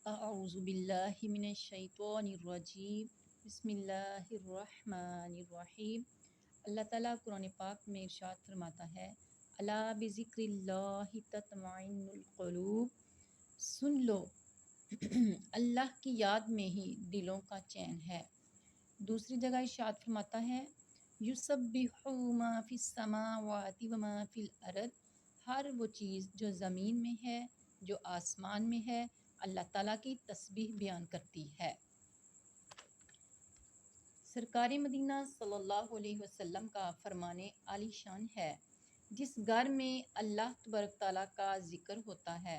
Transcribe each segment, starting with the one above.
اعوذ باللہ من الشیطان الرجیم بسم اللہ الرحمن الرحیم۔ اللہ تعالیٰ قرآن پاک میں ارشاد فرماتا ہے، الا بذکر اللہ تطمئن القلوب، سن لو اللہ کی یاد میں ہی دلوں کا چین ہے۔ دوسری جگہ ارشاد فرماتا ہے، یسبح ما فی السماوات و ما فی الارض، ہر وہ چیز جو زمین میں ہے، جو آسمان میں ہے، اللہ تعالیٰ کی تسبیح بیان کرتی ہے۔ سرکار مدینہ صلی اللہ علیہ وسلم کا فرمان عالی شان ہے، جس گھر میں اللہ تبارک تعالیٰ کا ذکر ہوتا ہے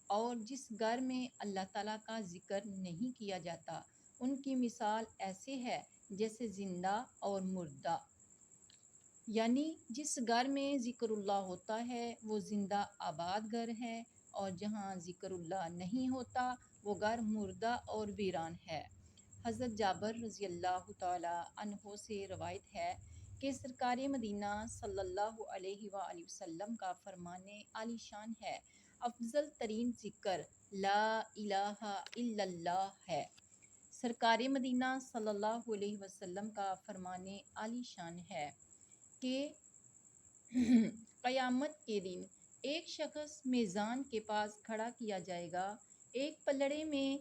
اور جس گھر میں اللہ تعالیٰ کا ذکر نہیں کیا جاتا، ان کی مثال ایسے ہے جیسے زندہ اور مردہ۔ یعنی جس گھر میں ذکر اللہ ہوتا ہے وہ زندہ آباد گھر ہے، اور جہاں ذکر اللہ نہیں ہوتا وہ گھر مردہ اور ویران ہے۔ حضرت جابر رضی اللہ تعالی عنہ سے روایت ہے کہ سرکار مدینہ صلی اللہ علیہ وآلہ وسلم کا فرمان عالی شان ہے، افضل ترین ذکر لا الہ الا اللہ ہے۔ سرکار مدینہ صلی اللہ علیہ وسلم کا فرمان عالی شان ہے کہ قیامت کے دن ایک شخص میزان کے پاس کھڑا کیا جائے گا، ایک پلڑے میں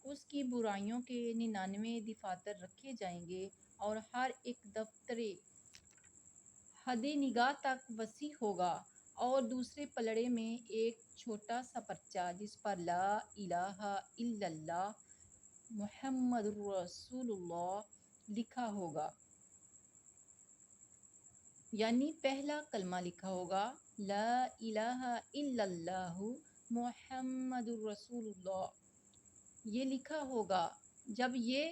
اس کی برائیوں کے 99 دفاتر رکھے جائیں گے، اور ہر ایک دفتر حد نگاہ تک وسیع ہوگا، اور دوسرے پلڑے میں ایک چھوٹا سا پرچہ جس پر لا الہ الا اللہ محمد رسول اللہ لکھا ہوگا، یعنی پہلا کلمہ لکھا ہوگا، لا الہ الا اللہ محمد رسول اللہ، یہ لکھا ہوگا۔ جب یہ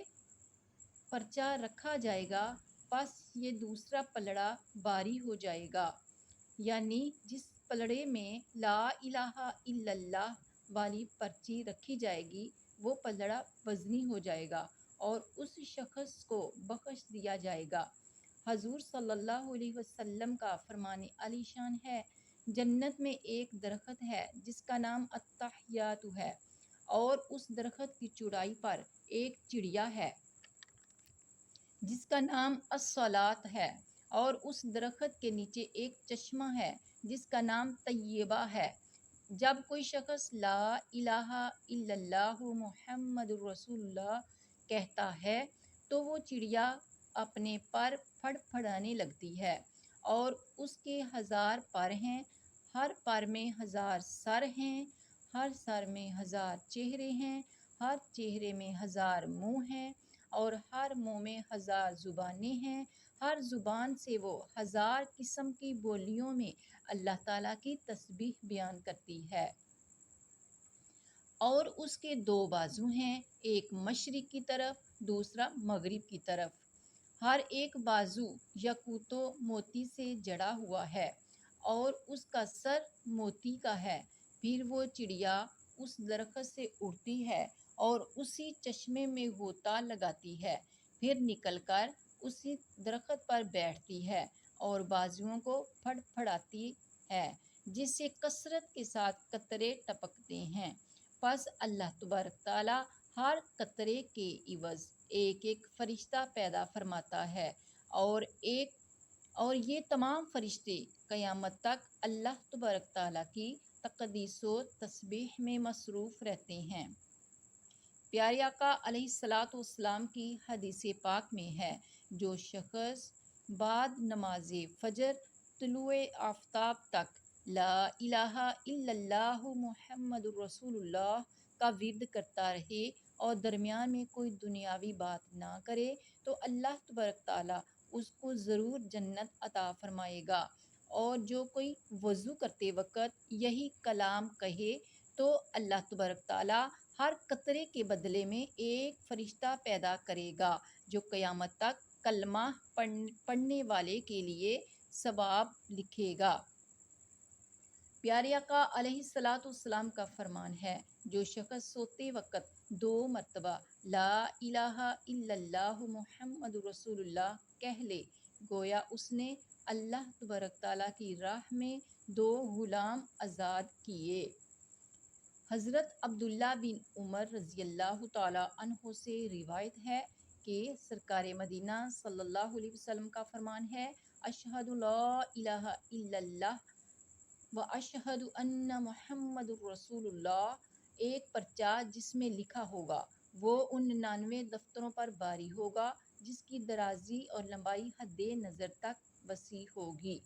پرچہ رکھا جائے گا پس یہ دوسرا پلڑا باری ہو جائے گا، یعنی جس پلڑے میں لا الہ الا اللہ والی پرچی رکھی جائے گی وہ پلڑا وزنی ہو جائے گا اور اس شخص کو بخش دیا جائے گا۔ حضور صلی اللہ علیہ وسلم کا فرمان عالی شان ہے، جنت میں ایک درخت ہے جس کا نام التحیات ہے، اور اس درخت کی چوڑائی پر ایک چڑیا ہے جس کا نام الصلاۃ ہے، اور اس درخت کے نیچے ایک چشمہ ہے جس کا نام طیبہ ہے۔ جب کوئی شخص لا الہ الا اللہ محمد رسول اللہ کہتا ہے تو وہ چڑیا اپنے پر پھڑ پھڑانے لگتی ہے، اور اس کے 1000 پر ہیں، ہر پر میں 1000 سر ہیں، ہر سر میں 1000 چہرے ہیں، ہر چہرے میں 1000 منہ ہیں، اور ہر منہ میں 1000 زبانیں ہیں، ہر زبان سے وہ 1000 قسم کی بولیوں میں اللہ تعالیٰ کی تسبیح بیان کرتی ہے۔ اور اس کے 2 بازو ہیں، ایک مشرق کی طرف، دوسرا مغرب کی طرف، ہر ایک بازو یاقوت و موتی سے جڑا ہوا ہے، اور اس کا سر موتی کا ہے۔ پھر وہ چڑیا اس درخت سے اڑتی ہے اور اسی چشمے میں غوطہ لگاتی ہے، پھر نکل کر اسی درخت پر بیٹھتی ہے اور بازوؤں کو پھڑ پھڑاتی ہے جس سے کثرت کے ساتھ قطرے ٹپکتے ہیں۔ پس اللہ تبارک تعالیٰ ہر قطرے کے عوض ایک ایک فرشتہ پیدا فرماتا ہے، اور یہ تمام فرشتے قیامت تک اللہ تبارک تعالیٰ کی تقدیس و تسبیح میں مصروف رہتے ہیں۔ پیارے آقا علیہ الصلاۃ والسلام کی حدیث پاک میں ہے، جو شخص بعد نماز فجر طلوع آفتاب تک لا الہ الا اللہ محمد رسول اللہ کا ورد کرتا رہے اور درمیان میں کوئی دنیاوی بات نہ کرے تو اللہ تبارک تعالیٰ اس کو ضرور جنت عطا فرمائے گا، اور جو کوئی وضو کرتے وقت یہی کلام کہے تو اللہ تبارک تعالیٰ ہر قطرے کے بدلے میں ایک فرشتہ پیدا کرے گا جو قیامت تک کلمہ پڑھنے والے کے لیے ثواب لکھے گا۔ پیارے آقا علیہ الصلاۃ والسلام کا فرمان ہے، جو شخص سوتے وقت 2 مرتبہ لا الہ الا اللہ محمد رسول اللہ کہہ لے، گویا اس نے اللہ تبارک تعالیٰ کی راہ میں 2 غلام آزاد کیے۔ حضرت عبداللہ بن عمر رضی اللہ تعالیٰ عنہ سے روایت ہے کہ سرکار مدینہ صلی اللہ علیہ وسلم کا فرمان ہے، اشہد لا الہ الا اللہ و اشہد ان محمد الرسول اللہ۔ ایک پرچہ جس میں لکھا ہوگا وہ ان 99 دفتروں پر باری ہوگا جس کی درازی اور لمبائی حد نظر تک وسیع ہوگی۔